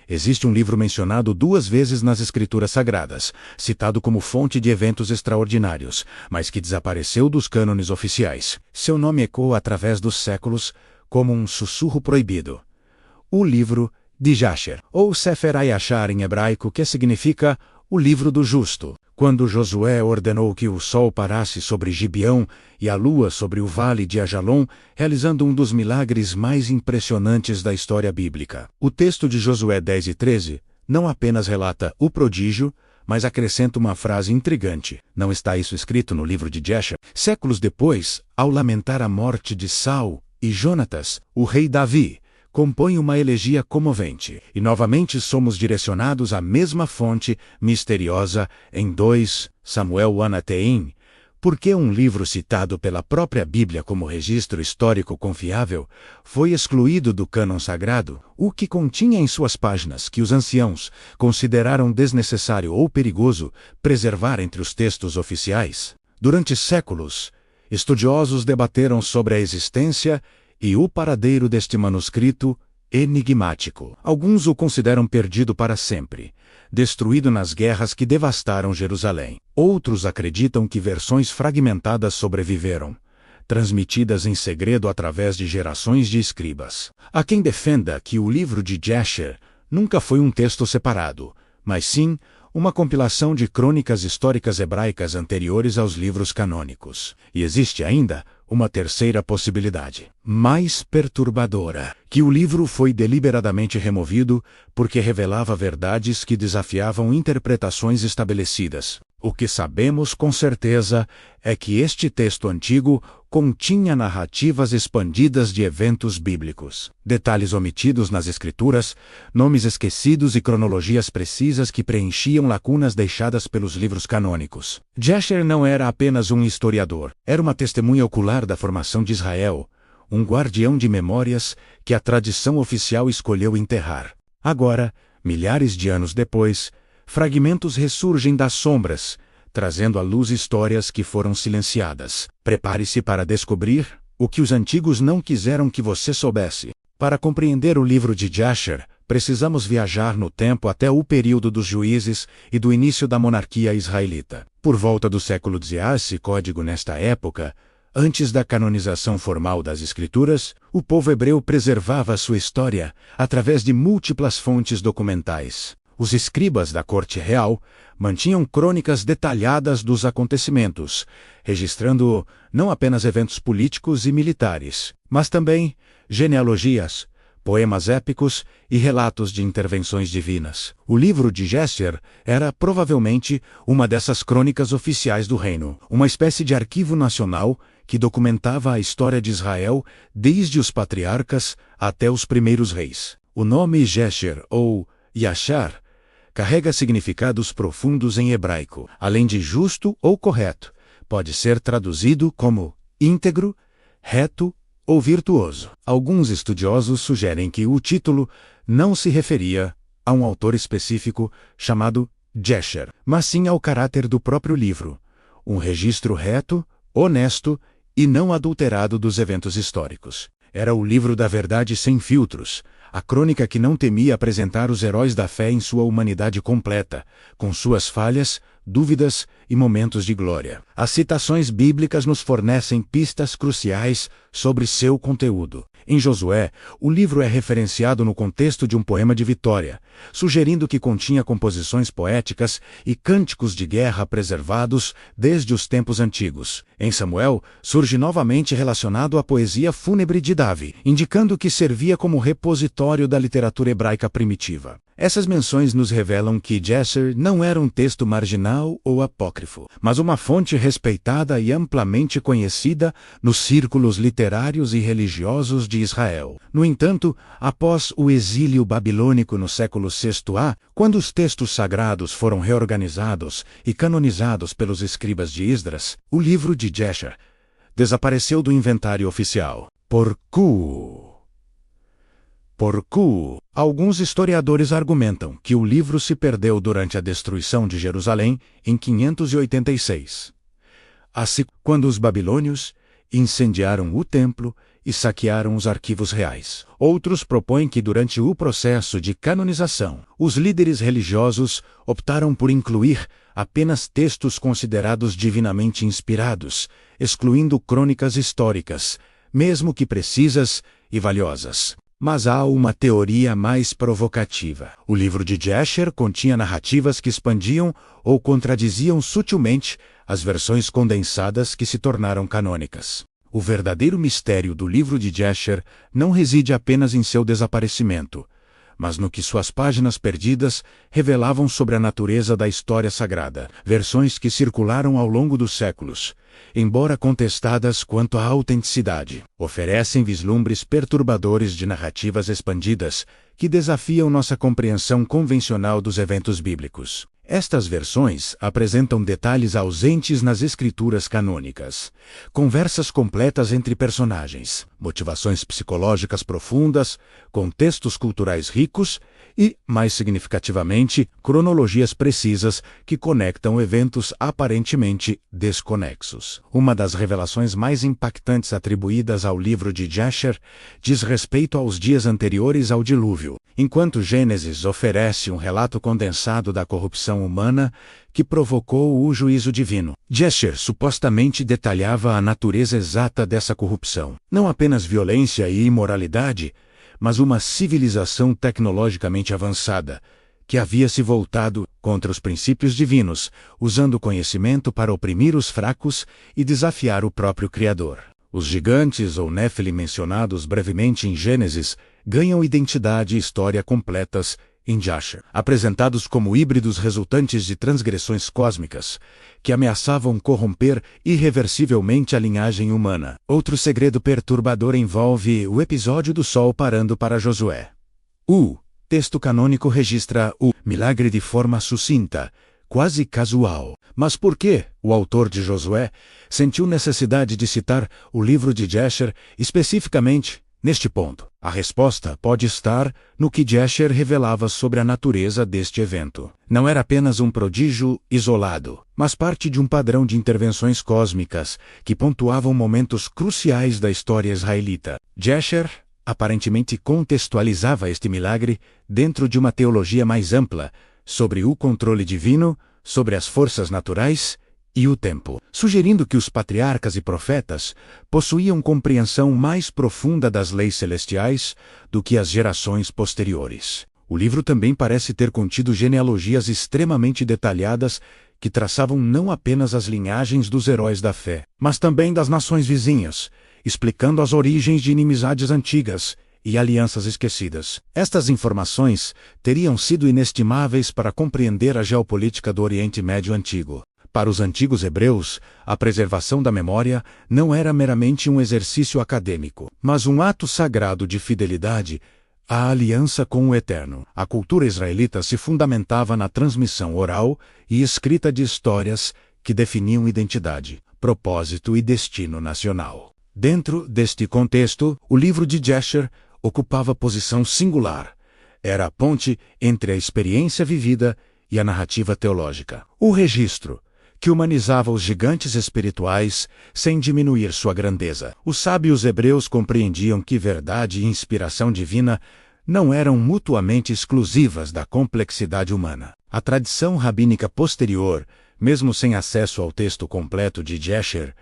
Existe um livro mencionado 2 vezes nas Escrituras Sagradas, citado como fonte de eventos extraordinários, mas que desapareceu dos cânones oficiais. Seu nome ecoa através dos séculos como um sussurro proibido. O livro de Jasher, ou Sefer HaYashar em hebraico, que significa o livro do justo. Quando Josué ordenou que o sol parasse sobre Gibeão e a lua sobre o vale de Ajalon, realizando um dos milagres mais impressionantes da história bíblica. O texto de Josué 10 e 13 não apenas relata o prodígio, mas acrescenta uma frase intrigante. Não está isso escrito no livro de Jasher? Séculos depois, ao lamentar a morte de Saul e Jonatas, o rei Davi compõe uma elegia comovente, e novamente somos direcionados à mesma fonte misteriosa em 2 Samuel Anateim. Porque um livro citado pela própria Bíblia como registro histórico confiável foi excluído do cânon sagrado, o que continha em suas páginas que os anciãos consideraram desnecessário ou perigoso preservar entre os textos oficiais. Durante séculos, estudiosos debateram sobre a existência e o paradeiro deste manuscrito enigmático. Alguns o consideram perdido para sempre, destruído nas guerras que devastaram Jerusalém. Outros acreditam que versões fragmentadas sobreviveram, transmitidas em segredo através de gerações de escribas. Há quem defenda que o livro de Jasher nunca foi um texto separado, mas sim uma compilação de crônicas históricas hebraicas anteriores aos livros canônicos. E existe ainda uma terceira possibilidade, mais perturbadora, que o livro foi deliberadamente removido porque revelava verdades que desafiavam interpretações estabelecidas. O que sabemos com certeza é que este texto antigo continha narrativas expandidas de eventos bíblicos, detalhes omitidos nas Escrituras, nomes esquecidos e cronologias precisas que preenchiam lacunas deixadas pelos livros canônicos. Jasher não era apenas um historiador, era uma testemunha ocular da formação de Israel, um guardião de memórias que a tradição oficial escolheu enterrar. Agora, milhares de anos depois, fragmentos ressurgem das sombras, trazendo à luz histórias que foram silenciadas. Prepare-se para descobrir o que os antigos não quiseram que você soubesse. Para compreender o livro de Jasher, precisamos viajar no tempo até o período dos juízes e do início da monarquia israelita. Por volta do século X código nesta época, antes da canonização formal das Escrituras, o povo hebreu preservava sua história através de múltiplas fontes documentais. Os escribas da corte real mantinham crônicas detalhadas dos acontecimentos, registrando não apenas eventos políticos e militares, mas também genealogias, poemas épicos e relatos de intervenções divinas. O livro de Jasher era provavelmente uma dessas crônicas oficiais do reino, uma espécie de arquivo nacional que documentava a história de Israel desde os patriarcas até os primeiros reis. O nome Jasher ou Yashar carrega significados profundos em hebraico. Além de justo ou correto, pode ser traduzido como íntegro, reto ou virtuoso. Alguns estudiosos sugerem que o título não se referia a um autor específico chamado Jasher, mas sim ao caráter do próprio livro, um registro reto, honesto e não adulterado dos eventos históricos. Era o livro da verdade sem filtros, a crônica que não temia apresentar os heróis da fé em sua humanidade completa, com suas falhas, dúvidas e momentos de glória. As citações bíblicas nos fornecem pistas cruciais sobre seu conteúdo. Em Josué, o livro é referenciado no contexto de um poema de vitória, sugerindo que continha composições poéticas e cânticos de guerra preservados desde os tempos antigos. Em Samuel, surge novamente relacionado à poesia fúnebre de Davi, indicando que servia como repositório da literatura hebraica primitiva. Essas menções nos revelam que Jasher não era um texto marginal ou apócrifo, mas uma fonte respeitada e amplamente conhecida nos círculos literários e religiosos de Israel. No entanto, após o exílio babilônico no século VI-A, quando os textos sagrados foram reorganizados e canonizados pelos escribas de Esdras, o livro de Jasher desapareceu do inventário oficial. Alguns historiadores argumentam que o livro se perdeu durante a destruição de Jerusalém em 586. Assim, quando os babilônios incendiaram o templo e saquearam os arquivos reais. Outros propõem que durante o processo de canonização, os líderes religiosos optaram por incluir apenas textos considerados divinamente inspirados, excluindo crônicas históricas, mesmo que precisas e valiosas. Mas há uma teoria mais provocativa. O livro de Jasher continha narrativas que expandiam ou contradiziam sutilmente as versões condensadas que se tornaram canônicas. O verdadeiro mistério do livro de Jasher não reside apenas em seu desaparecimento, mas no que suas páginas perdidas revelavam sobre a natureza da história sagrada, versões que circularam ao longo dos séculos, embora contestadas quanto à autenticidade, oferecem vislumbres perturbadores de narrativas expandidas que desafiam nossa compreensão convencional dos eventos bíblicos. Estas versões apresentam detalhes ausentes nas escrituras canônicas, conversas completas entre personagens, motivações psicológicas profundas, contextos culturais ricos e, mais significativamente, cronologias precisas que conectam eventos aparentemente desconexos. Uma das revelações mais impactantes atribuídas ao livro de Jasher diz respeito aos dias anteriores ao dilúvio, enquanto Gênesis oferece um relato condensado da corrupção humana que provocou o juízo divino. Jasher supostamente detalhava a natureza exata dessa corrupção. Não apenas violência e imoralidade, mas uma civilização tecnologicamente avançada, que havia se voltado contra os princípios divinos, usando o conhecimento para oprimir os fracos e desafiar o próprio Criador. Os gigantes ou Néfilim mencionados brevemente em Gênesis ganham identidade e história completas em Jasher, apresentados como híbridos resultantes de transgressões cósmicas que ameaçavam corromper irreversivelmente a linhagem humana. Outro segredo perturbador envolve o episódio do sol parando para Josué. O texto canônico registra o milagre de forma sucinta, quase casual. Mas por que o autor de Josué sentiu necessidade de citar o livro de Jasher especificamente neste ponto? A resposta pode estar no que Jasher revelava sobre a natureza deste evento. Não era apenas um prodígio isolado, mas parte de um padrão de intervenções cósmicas que pontuavam momentos cruciais da história israelita. Jasher aparentemente contextualizava este milagre dentro de uma teologia mais ampla sobre o controle divino, sobre as forças naturais e o tempo, sugerindo que os patriarcas e profetas possuíam compreensão mais profunda das leis celestiais do que as gerações posteriores. O livro também parece ter contido genealogias extremamente detalhadas que traçavam não apenas as linhagens dos heróis da fé, mas também das nações vizinhas, explicando as origens de inimizades antigas e alianças esquecidas. Estas informações teriam sido inestimáveis para compreender a geopolítica do Oriente Médio Antigo. Para os antigos hebreus, a preservação da memória não era meramente um exercício acadêmico, mas um ato sagrado de fidelidade à aliança com o Eterno. A cultura israelita se fundamentava na transmissão oral e escrita de histórias que definiam identidade, propósito e destino nacional. Dentro deste contexto, o livro de Jasher ocupava posição singular. Era a ponte entre a experiência vivida e a narrativa teológica. O registro, que humanizava os gigantes espirituais sem diminuir sua grandeza. Os sábios hebreus compreendiam que verdade e inspiração divina não eram mutuamente exclusivas da complexidade humana. A tradição rabínica posterior, mesmo sem acesso ao texto completo de Jasher,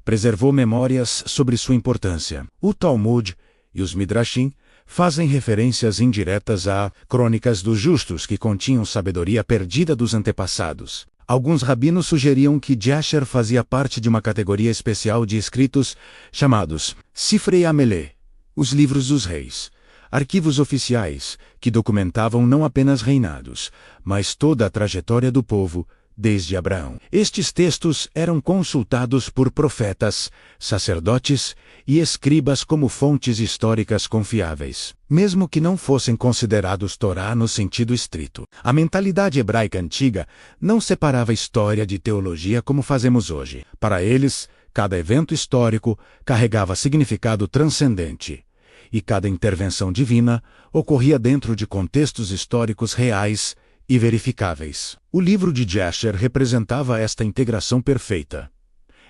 preservou memórias sobre sua importância. O Talmud e os Midrashim fazem referências indiretas a crônicas dos justos que continham sabedoria perdida dos antepassados. Alguns rabinos sugeriam que Jasher fazia parte de uma categoria especial de escritos chamados Sifrei Amelé, os livros dos reis, arquivos oficiais que documentavam não apenas reinados, mas toda a trajetória do povo desde Abraão. Estes textos eram consultados por profetas, sacerdotes e escribas como fontes históricas confiáveis, mesmo que não fossem considerados Torá no sentido estrito. A mentalidade hebraica antiga não separava história de teologia como fazemos hoje. Para eles, cada evento histórico carregava significado transcendente, e cada intervenção divina ocorria dentro de contextos históricos reais e verificáveis. O livro de Jasher representava esta integração perfeita.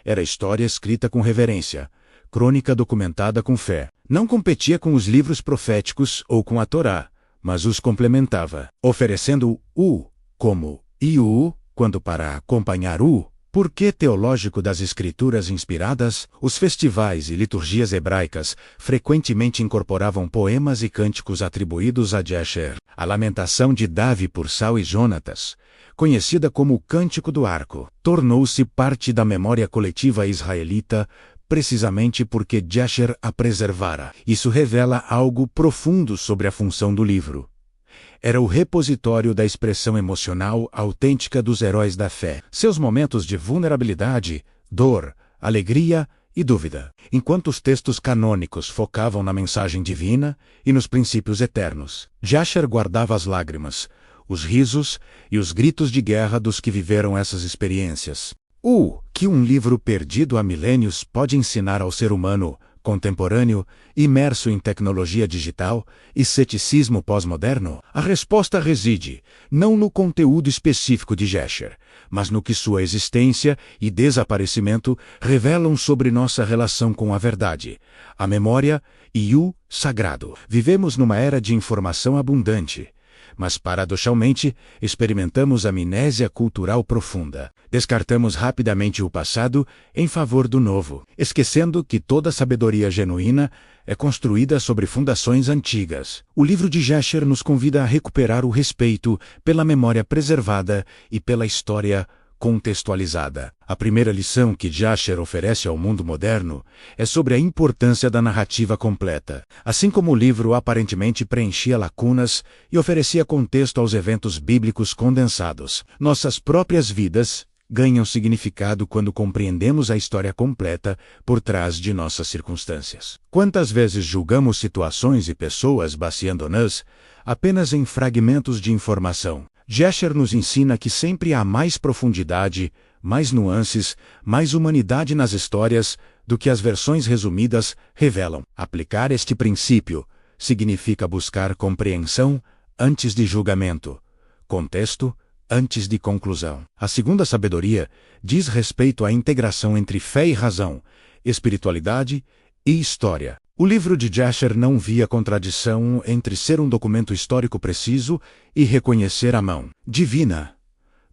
Era história escrita com reverência, crônica documentada com fé. Não competia com os livros proféticos ou com a Torá, mas os complementava, oferecendo o como e o quando para acompanhar o porquê teológico das escrituras inspiradas. Os festivais e liturgias hebraicas frequentemente incorporavam poemas e cânticos atribuídos a Jesher. A lamentação de Davi por Saul e Jonatas, conhecida como o Cântico do Arco, tornou-se parte da memória coletiva israelita, precisamente porque Jesher a preservara. Isso revela algo profundo sobre a função do livro. Era o repositório da expressão emocional autêntica dos heróis da fé, seus momentos de vulnerabilidade, dor, alegria e dúvida. Enquanto os textos canônicos focavam na mensagem divina e nos princípios eternos, Jesher guardava as lágrimas, os risos e os gritos de guerra dos que viveram essas experiências. O que um livro perdido há milênios pode ensinar ao ser humano contemporâneo, imerso em tecnologia digital e ceticismo pós-moderno? A resposta reside não no conteúdo específico de Jesher, mas no que sua existência e desaparecimento revelam sobre nossa relação com a verdade, a memória e o sagrado. Vivemos numa era de informação abundante, mas paradoxalmente experimentamos amnésia cultural profunda. Descartamos rapidamente o passado em favor do novo, esquecendo que toda sabedoria genuína é construída sobre fundações antigas. O livro de Jesher nos convida a recuperar o respeito pela memória preservada e pela história contextualizada. A primeira lição que Jesher oferece ao mundo moderno é sobre a importância da narrativa completa. Assim como o livro aparentemente preenchia lacunas e oferecia contexto aos eventos bíblicos condensados, nossas próprias vidas ganham significado quando compreendemos a história completa por trás de nossas circunstâncias. Quantas vezes julgamos situações e pessoas baseando-nas apenas em fragmentos de informação? Jesher nos ensina que sempre há mais profundidade, mais nuances, mais humanidade nas histórias do que as versões resumidas revelam. Aplicar este princípio significa buscar compreensão antes de julgamento, contexto antes de conclusão. A segunda sabedoria diz respeito à integração entre fé e razão, espiritualidade e história. O livro de Jesher não via contradição entre ser um documento histórico preciso e reconhecer a mão divina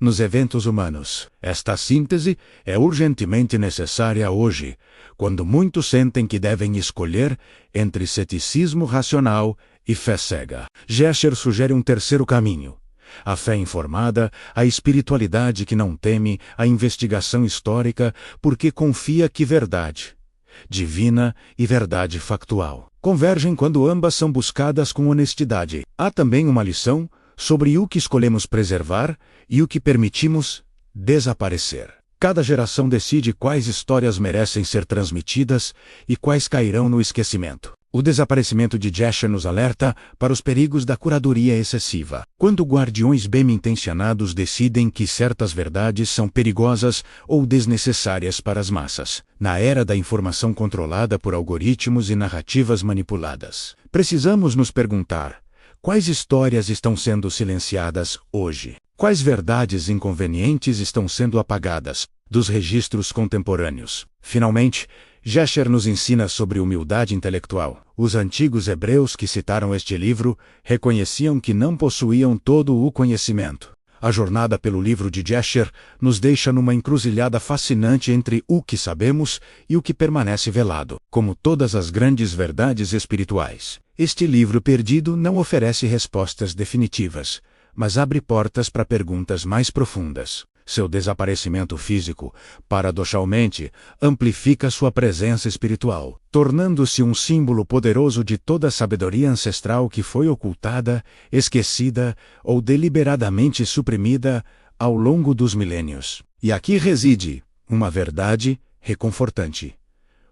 nos eventos humanos. Esta síntese é urgentemente necessária hoje, quando muitos sentem que devem escolher entre ceticismo racional e fé cega. Jesher sugere um terceiro caminho: a fé informada, a espiritualidade que não teme, a investigação histórica porque confia que verdade divina e verdade factual convergem quando ambas são buscadas com honestidade. Há também uma lição sobre o que escolhemos preservar e o que permitimos desaparecer. Cada geração decide quais histórias merecem ser transmitidas e quais cairão no esquecimento. O desaparecimento de Jesher nos alerta para os perigos da curadoria excessiva. Quando guardiões bem-intencionados decidem que certas verdades são perigosas ou desnecessárias para as massas. Na era da informação controlada por algoritmos e narrativas manipuladas, precisamos nos perguntar: quais histórias estão sendo silenciadas hoje? Quais verdades inconvenientes estão sendo apagadas dos registros contemporâneos? Finalmente, Jesher nos ensina sobre humildade intelectual. Os antigos hebreus que citaram este livro reconheciam que não possuíam todo o conhecimento. A jornada pelo livro de Jesher nos deixa numa encruzilhada fascinante entre o que sabemos e o que permanece velado. Como todas as grandes verdades espirituais, este livro perdido não oferece respostas definitivas, mas abre portas para perguntas mais profundas. Seu desaparecimento físico, paradoxalmente, amplifica sua presença espiritual, tornando-se um símbolo poderoso de toda a sabedoria ancestral que foi ocultada, esquecida ou deliberadamente suprimida ao longo dos milênios. E aqui reside uma verdade reconfortante: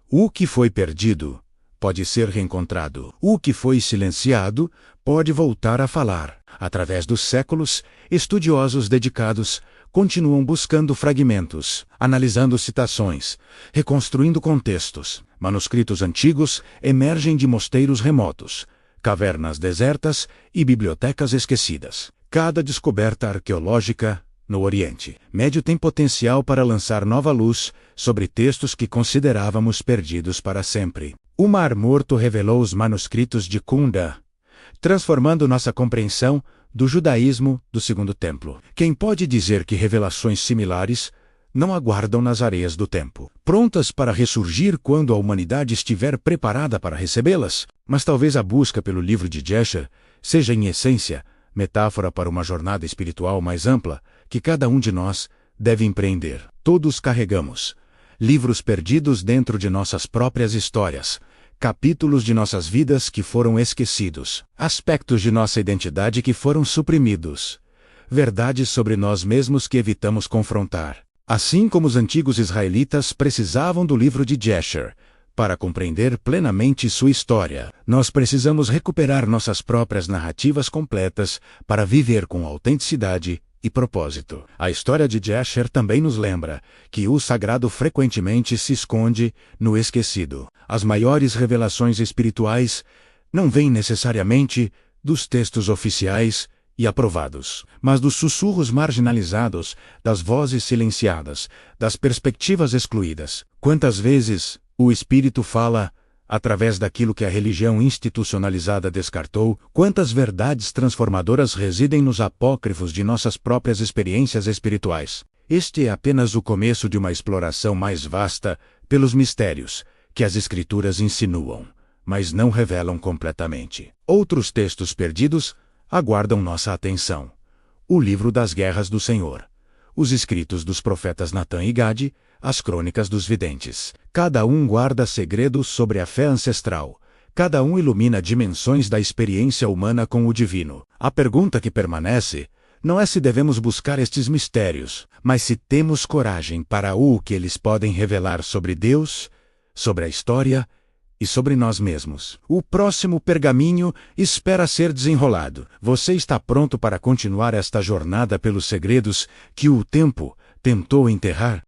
o que foi perdido pode ser reencontrado. O que foi silenciado pode voltar a falar. Através dos séculos, estudiosos dedicados continuam buscando fragmentos, analisando citações, reconstruindo contextos. Manuscritos antigos emergem de mosteiros remotos, cavernas desertas e bibliotecas esquecidas. Cada descoberta arqueológica no Oriente Médio tem potencial para lançar nova luz sobre textos que considerávamos perdidos para sempre. O Mar Morto revelou os manuscritos de Qumran, transformando nossa compreensão do judaísmo do Segundo Templo. Quem pode dizer que revelações similares não aguardam nas areias do tempo, prontas para ressurgir quando a humanidade estiver preparada para recebê-las? Mas talvez a busca pelo livro de Jasher seja, em essência, metáfora para uma jornada espiritual mais ampla que cada um de nós deve empreender. Todos carregamos livros perdidos dentro de nossas próprias histórias, capítulos de nossas vidas que foram esquecidos, aspectos de nossa identidade que foram suprimidos, verdades sobre nós mesmos que evitamos confrontar. Assim como os antigos israelitas precisavam do livro de Jasher para compreender plenamente sua história, nós precisamos recuperar nossas próprias narrativas completas para viver com autenticidade e propósito. A história de Jasher também nos lembra que o sagrado frequentemente se esconde no esquecido. As maiores revelações espirituais não vêm necessariamente dos textos oficiais e aprovados, mas dos sussurros marginalizados, das vozes silenciadas, das perspectivas excluídas. Quantas vezes o Espírito fala através daquilo que a religião institucionalizada descartou? Quantas verdades transformadoras residem nos apócrifos de nossas próprias experiências espirituais? Este é apenas o começo de uma exploração mais vasta pelos mistérios que as Escrituras insinuam, mas não revelam completamente. Outros textos perdidos aguardam nossa atenção. O livro das guerras do Senhor, os escritos dos profetas Natã e Gade, as crônicas dos videntes. Cada um guarda segredos sobre a fé ancestral. Cada um ilumina dimensões da experiência humana com o divino. A pergunta que permanece não é se devemos buscar estes mistérios, mas se temos coragem para o que eles podem revelar sobre Deus, sobre a história e sobre nós mesmos. O próximo pergaminho espera ser desenrolado. Você está pronto para continuar esta jornada pelos segredos que o tempo tentou enterrar?